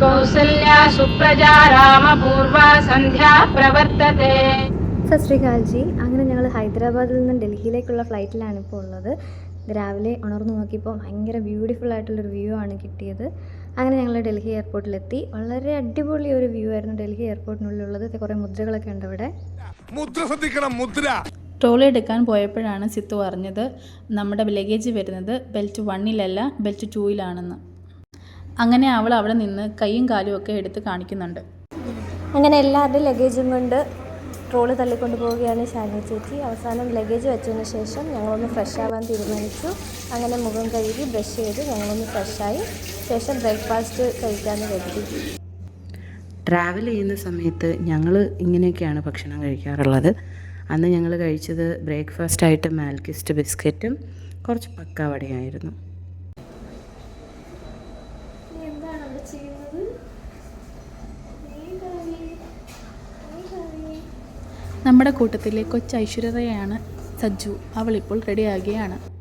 കൗസല്യ സുപ്രജാ രാമപൂർവ സന്ധ്യാ പ്രവർത്തതേ. സത് Shri Akal G. അങ്ങനെ ഞങ്ങൾ ഹൈദരാബാദിൽ നിന്ന് ഡൽഹിയിലേക്കുള്ള ഫ്ലൈറ്റിലാണ് ഇപ്പോൾ ഉള്ളത്. രാവിലെ ഉണർന്നു നോക്കിയപ്പോൾ ഭയങ്കര ബ്യൂട്ടിഫുൾ ആയിട്ടുള്ളൊരു വ്യൂ ആണ് കിട്ടിയത്. അങ്ങനെ ഞങ്ങൾ ഡൽഹി എയർപോർട്ടിലെത്തി. വളരെ അടിപൊളി ഒരു വ്യൂ ആയിരുന്നു ഡൽഹി എയർപോർട്ടിനുള്ളിലുള്ളത്. കുറേ മുദ്രകളൊക്കെ ഉണ്ട് അവിടെ. മുദ്ര ശ്രദ്ധിക്കണം, മുദ്ര. ട്രോളി എടുക്കാൻ പോയപ്പോഴാണ് സിത്തു അറിഞ്ഞത് നമ്മുടെ ലഗേജ് വരുന്നത് ബെൽറ്റ് 1-ലല്ല ബെൽറ്റ് 2-ലാണെന്ന്. അങ്ങനെ അവൾ അവിടെ നിന്ന് കൈയും കാലും ഒക്കെ എടുത്ത് കാണിക്കുന്നുണ്ട്. അങ്ങനെ എല്ലാവരുടെയും ലഗേജും കൊണ്ട് ട്രോളി തള്ളിക്കൊണ്ട് പോവുകയാണ് ശാലിനി ചേച്ചി. അവസാനം ലഗേജ് വെച്ചതിന് ശേഷം ഞങ്ങളൊന്ന് ഫ്രഷ് ആവാൻ തീരുമാനിച്ചു. അങ്ങനെ മുഖം കഴുകി ബ്രഷ് ചെയ്ത് ഞങ്ങളൊന്ന് ഫ്രഷായി. ശേഷം ബ്രേക്ക്ഫാസ്റ്റ് കഴിക്കാമെന്ന് കരുതി. ട്രാവൽ ചെയ്യുന്ന സമയത്ത് ഞങ്ങൾ ഇങ്ങനെയൊക്കെയാണ് ഭക്ഷണം കഴിക്കാറുള്ളത്. അന്ന് ഞങ്ങൾ കഴിച്ചത് ബ്രേക്ക്ഫാസ്റ്റായിട്ട് മാൽക്കിസ്റ്റ് ബിസ്ക്കറ്റും കുറച്ച് പക്കാവടയായിരുന്നു. നമ്മുടെ കൂട്ടത്തിലെ കൊച്ചു ഐശ്വര്യതയാണ് സജ്ജു. അവളിപ്പോൾ റെഡിയാകുകയാണ്.